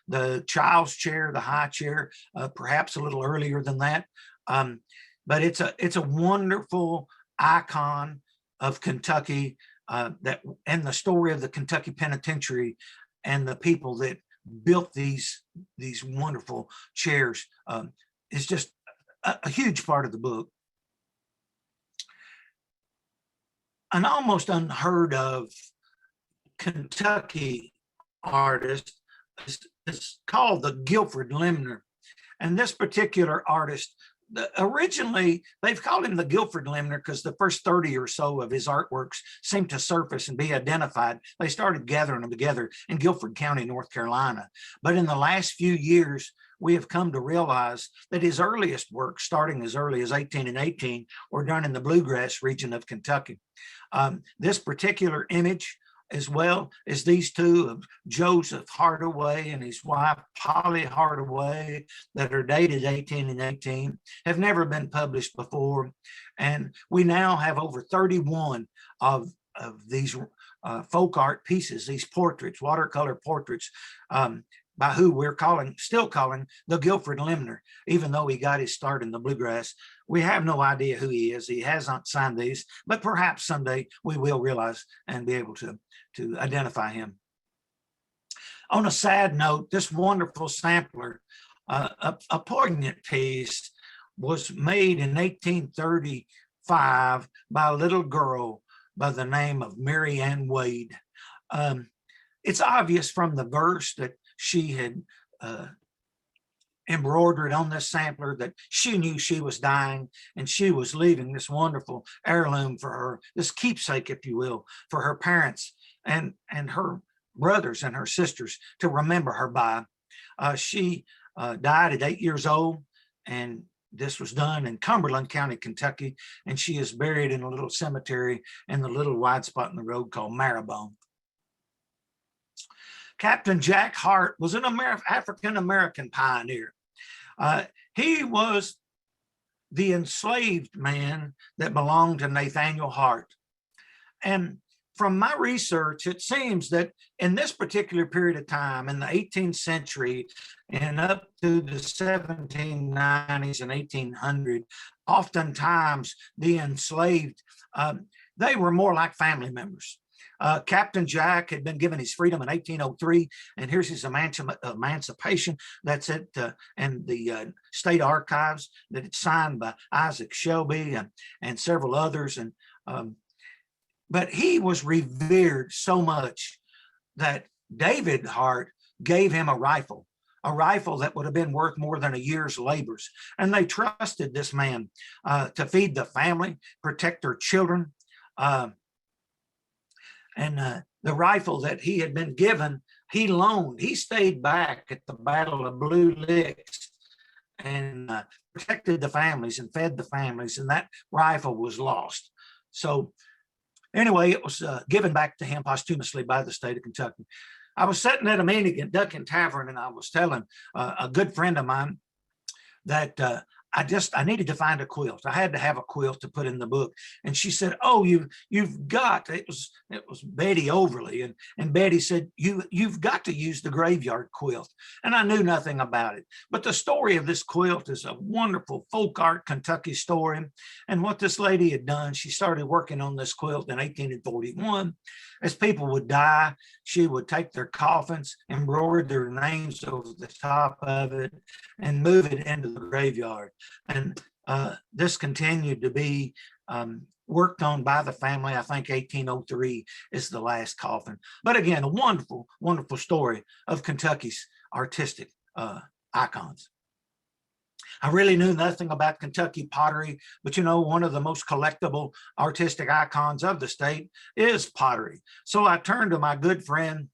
The child's chair, the high chair, perhaps a little earlier than that. But it's a wonderful icon of Kentucky, that and the story of the Kentucky Penitentiary and the people that built these wonderful chairs is just a huge part of the book. An almost unheard of Kentucky artist is called the Guilford Lemner. And this particular artist, originally, they've called him the Guilford Lemner because the first 30 or so of his artworks seemed to surface and be identified. They started gathering them together in Guilford County, North Carolina. But in the last few years, we have come to realize that his earliest work, starting as early as 1818, were done in the Bluegrass region of Kentucky. This particular image, as well as these two of Joseph Hardaway and his wife, Polly Hardaway, that are dated 18 and 18, have never been published before. And we now have over 31 of these folk art pieces, these portraits, watercolor portraits, by who we're still calling the Guilford Lemner, even though he got his start in the Bluegrass. We have no idea who he is. He hasn't signed these, but perhaps someday we will realize and be able to identify him. On a sad note, this wonderful sampler, a poignant piece, was made in 1835 by a little girl by the name of Marianne Wade. It's obvious from the verse that she had embroidered on this sampler that she knew she was dying and she was leaving this wonderful heirloom for her, this keepsake, if you will, for her parents and her brothers and her sisters to remember her by. She died at 8 years old, and this was done in Cumberland County, Kentucky, and she is buried in a little cemetery in the little wide spot in the road called Marrowbone. Captain Jack Hart was an African-American pioneer. He was the enslaved man that belonged to Nathaniel Hart. And from my research, it seems that in this particular period of time, in the 18th century and up to the 1790s and 1800, oftentimes the enslaved, they were more like family members. Captain Jack had been given his freedom in 1803, and here's his emancipation. That's it, and the state archives that it's signed by Isaac Shelby and several others. And but he was revered so much that David Hart gave him a rifle that would have been worth more than a year's labors. And they trusted this man to feed the family, protect their children. And the rifle that he had been given, he loaned. He stayed back at the Battle of Blue Licks and protected the families and fed the families, and that rifle was lost. So anyway, it was given back to him posthumously by the state of Kentucky. I was sitting at a meeting at Duckin Tavern, and I was telling a good friend of mine that I needed to find a quilt. I had to have a quilt to put in the book. And she said, "Oh, you've got," it was Betty Overly. And Betty said, you've got to use the graveyard quilt. And I knew nothing about it. But the story of this quilt is a wonderful folk art Kentucky story. And what this lady had done, she started working on this quilt in 1841. As people would die, she would take their coffins, embroider their names over the top of it, and move it into the graveyard. And this continued to be worked on by the family. I think 1803 is the last coffin. But again, a wonderful, wonderful story of Kentucky's artistic icons. I really knew nothing about Kentucky pottery, but one of the most collectible artistic icons of the state is pottery. So I turned to my good friend,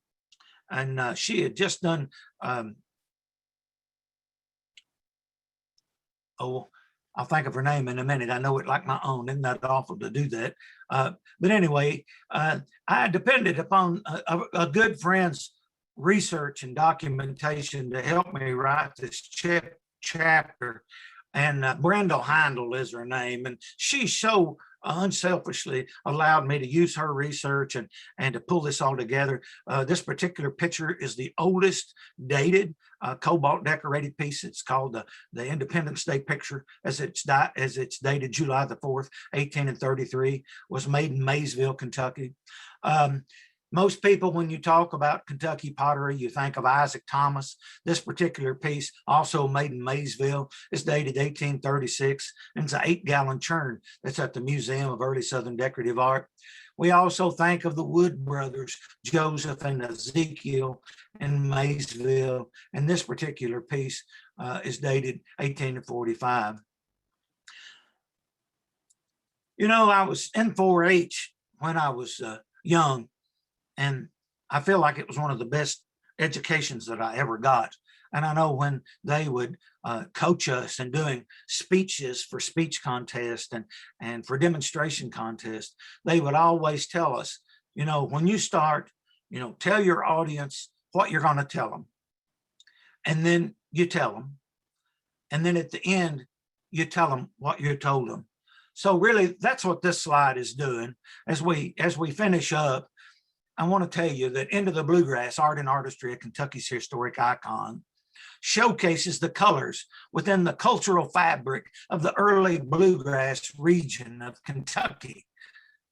and she had just done, I'll think of her name in a minute. I know it like my own. Isn't that awful to do that? But anyway, I depended upon a good friend's research and documentation to help me write this chapter. And Mel Hankla is her name. And she so unselfishly allowed me to use her research and to pull this all together. This particular picture is the oldest dated cobalt decorated piece. It's called the Independence Day picture, as it's dated July the 4th, 1833, was made in Maysville, Kentucky. Most people, when you talk about Kentucky pottery, you think of Isaac Thomas. This particular piece, also made in Maysville, is dated 1836, and it's an 8-gallon churn that's at the Museum of Early Southern Decorative Art. We also think of the Wood brothers, Joseph and Ezekiel, in Maysville, and this particular piece is dated 1845. I was in 4-H when I was young, and I feel like it was one of the best educations that I ever got. And I know when they would coach us in doing speeches for speech contest and for demonstration contest, they would always tell us, when you start, tell your audience what you're going to tell them. And then you tell them. And then at the end, you tell them what you told them. So really, that's what this slide is doing. As we finish up, I want to tell you that Into the Bluegrass, Art and Artistry, a Kentucky's historic icon, showcases the colors within the cultural fabric of the early bluegrass region of Kentucky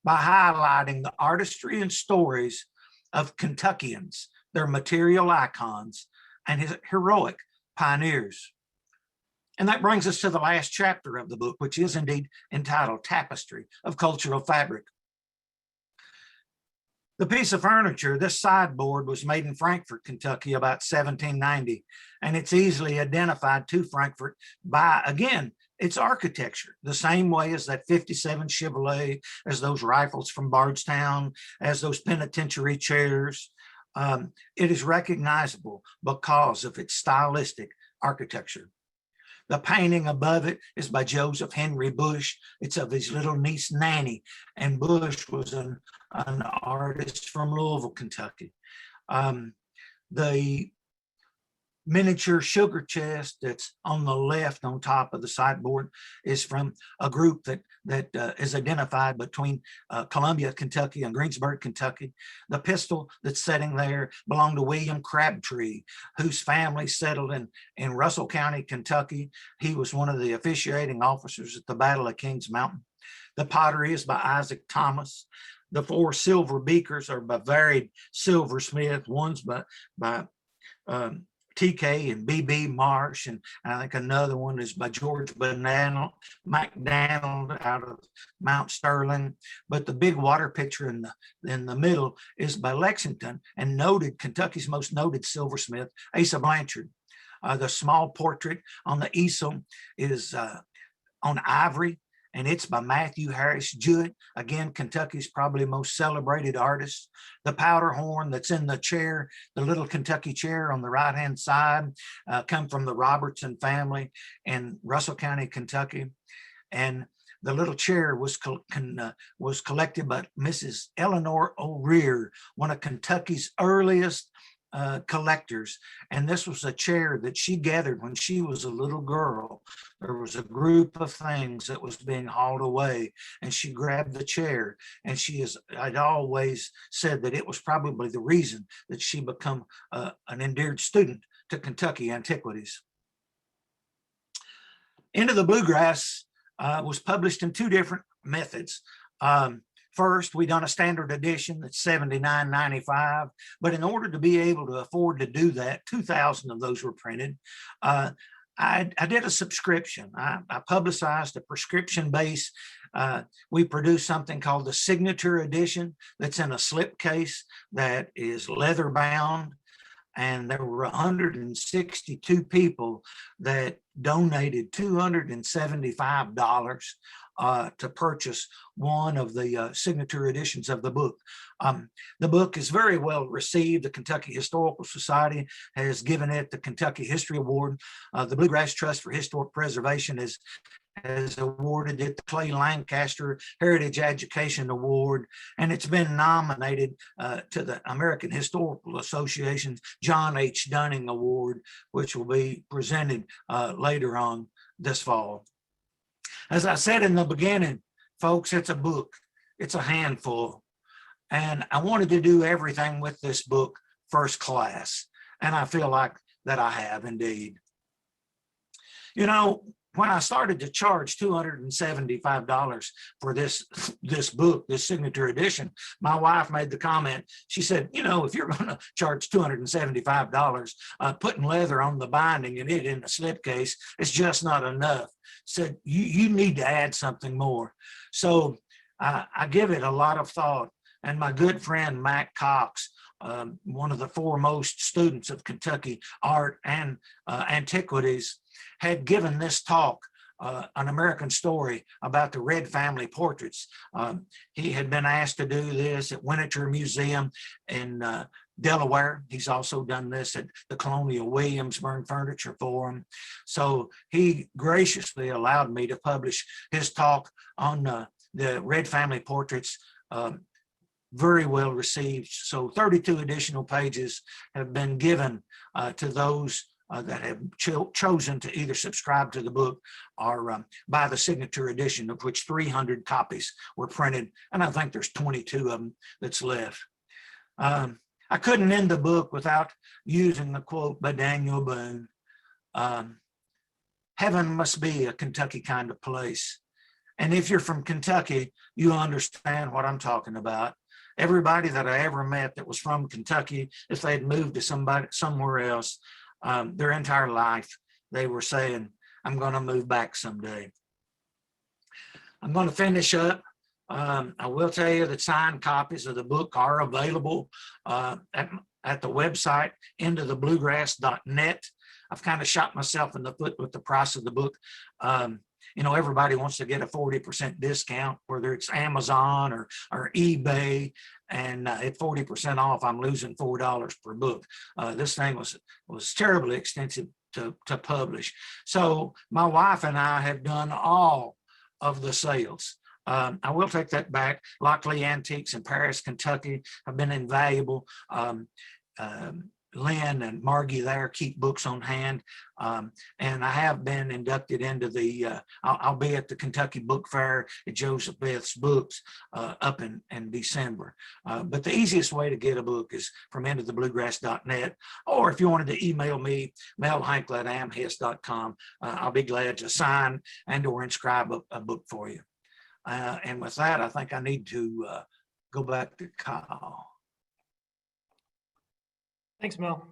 by highlighting the artistry and stories of Kentuckians, their material icons, and his heroic pioneers. And that brings us to the last chapter of the book, which is indeed entitled Tapestry of Cultural Fabric. The piece of furniture, this sideboard, was made in Frankfort, Kentucky about 1790, and it's easily identified to Frankfort by, again, its architecture, the same way as that 57 Chevrolet, as those rifles from Bardstown, as those penitentiary chairs. It is recognizable because of its stylistic architecture. The painting above it is by Joseph Henry Bush. It's of his little niece, Nanny, and Bush was an artist from Louisville, Kentucky. The miniature sugar chest that's on the left on top of the sideboard is from a group that is identified between Columbia, Kentucky and Greensburg, Kentucky. The pistol that's sitting there belonged to William Crabtree, whose family settled in Russell County, Kentucky. He was one of the officiating officers at the Battle of Kings Mountain. The pottery is by Isaac Thomas. The 4 silver beakers are by varied silversmith. One's by TK and BB Marsh, and I think another one is by George McDonald out of Mount Sterling. But the big water picture in the middle is by Lexington and Kentucky's most noted silversmith, Asa Blanchard. The small portrait on the easel is on ivory, and it's by Matthew Harris Jewett. Again, Kentucky's probably most celebrated artist. The powder horn that's in the chair, the little Kentucky chair on the right-hand side, come from the Robertson family in Russell County, Kentucky. And the little chair was collected by Mrs. Eleanor O'Rear, one of Kentucky's earliest collectors. And this was a chair that she gathered when she was a little girl. There was a group of things that was being hauled away, and she grabbed the chair. And I'd always said that it was probably the reason that she became an endeared student to Kentucky antiquities. Into the Bluegrass was published in two different methods. First, we done a standard edition that's $79.95, but in order to be able to afford to do that, 2,000 of those were printed. I did a subscription. I publicized a prescription base. We produced something called the Signature Edition that's in a slipcase that is leather bound. And there were 162 people that donated $275 to purchase one of the signature editions of the book. The book is very well received. The Kentucky Historical Society has given it the Kentucky History Award. The Bluegrass Trust for Historic Preservation has awarded it the Clay Lancaster Heritage Education Award, and it's been nominated to the American Historical Association's John H. Dunning Award, which will be presented later on this fall. As I said in the beginning, folks, it's a book. It's a handful. And I wanted to do everything with this book first class. And I feel like that I have indeed. You know, when I started to charge $275 for this book, this signature edition, my wife made the comment. She said, you know, if you're going to charge $275, putting leather on the binding and it in a slipcase, it's just not enough. Said, you need to add something more. So I give it a lot of thought. And my good friend, Matt Cox, one of the foremost students of Kentucky art and antiquities, had given this talk, An American Story, about the Red family portraits. He had been asked to do this at Winter Museum in Delaware. He's also done this at the Colonial Williamsburg Furniture Forum. So he graciously allowed me to publish his talk on the Red family portraits. Very well received. So 32 additional pages have been given to those that have chosen to either subscribe to the book or buy the signature edition, of which 300 copies were printed. And I think there's 22 of them that's left. I couldn't end the book without using the quote by Daniel Boone. Heaven must be a Kentucky kind of place. And if you're from Kentucky, you understand what I'm talking about. Everybody that I ever met that was from Kentucky, if they'd moved to somewhere else, their entire life, they were saying, I'm going to move back someday. I'm going to finish up. I will tell you that signed copies of the book are available at the website, intothebluegrass.net. I've kind of shot myself in the foot with the price of the book. You know, everybody wants to get a 40% discount, whether it's Amazon or eBay, and at 40% off, I'm losing $4 per book. This thing was terribly expensive to publish. So my wife and I have done all of the sales. I will take that back. Lockley Antiques in Paris, Kentucky have been invaluable. Lynn and Margie there keep books on hand. And I have been inducted into I'll be at the Kentucky Book Fair at Joseph Beth's Books up in December. But the easiest way to get a book is from intothebluegrass.net, or if you wanted to email me, Mel Hankla at amhis.com, I'll be glad to sign and or inscribe a book for you. And with that, I think I need to go back to Kyle. Thanks, Mel.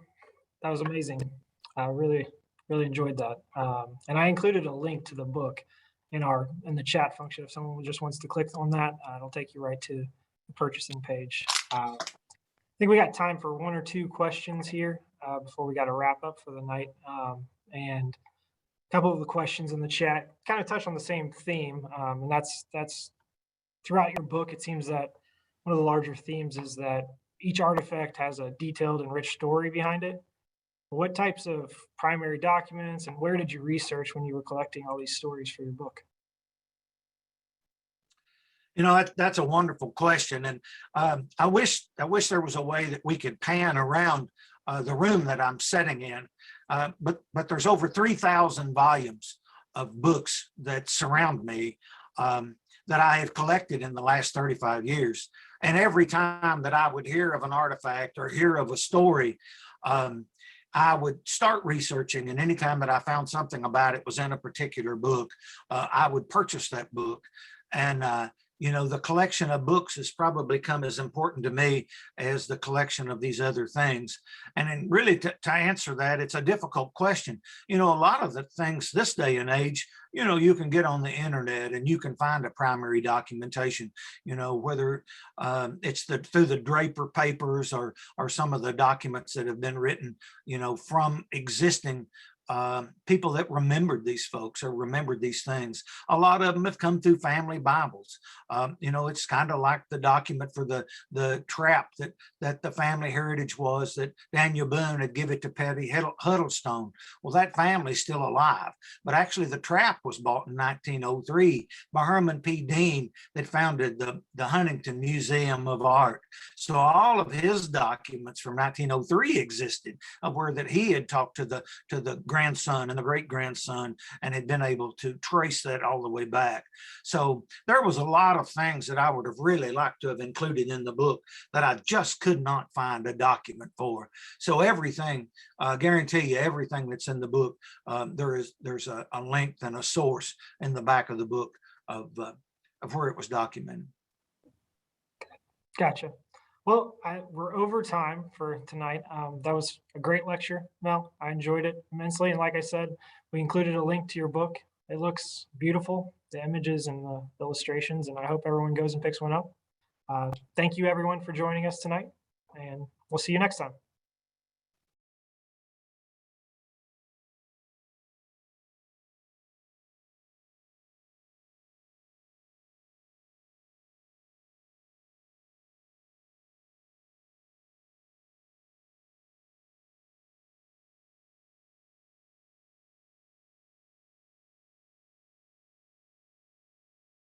That was amazing. I really enjoyed that. And I included a link to the book in the chat function. If someone just wants to click on that, it'll take you right to the purchasing page. I think we got time for one or two questions here before we got to wrap up for the night. And couple of the questions in the chat kind of touch on the same theme, and that's throughout your book. It seems that one of the larger themes is that each artifact has a detailed and rich story behind it. What types of primary documents and where did you research when you were collecting all these stories for your book? You know, that's a wonderful question, and I wish there was a way that we could pan around the room that I'm sitting in, but there's over 3,000 volumes of books that surround me that I have collected in the last 35 years. And every time that I would hear of an artifact or hear of a story, I would start researching, and anytime that I found something about it was in a particular book, I would purchase that book. And you know, the collection of books has probably come as important to me as the collection of these other things. And then really to answer that, it's a difficult question. You know, a lot of the things this day and age, you know, you can get on the internet and you can find a primary documentation, you know, whether it's through the Draper papers or some of the documents that have been written, you know, from existing people that remembered these folks or remembered these things. A lot of them have come through family Bibles. You know, it's kind of like the document for the trap that the family heritage was that Daniel Boone had given to Petty Huddlestone. Well, that family's still alive, but actually the trap was bought in 1903 by Herman P. Dean that founded the Huntington Museum of Art. So all of his documents from 1903 existed, of where that he had talked to the grandson and the great grandson and had been able to trace that all the way back. So there was a lot of things that I would have really liked to have included in the book that I just could not find a document for. So everything, I guarantee you, everything that's in the book, there's a link and a source in the back of the book of where it was documented. Gotcha. Well, we're over time for tonight. That was a great lecture, Mel. I enjoyed it immensely. And like I said, we included a link to your book. It looks beautiful, the images and the illustrations, and I hope everyone goes and picks one up. Thank you, everyone, for joining us tonight, and we'll see you next time.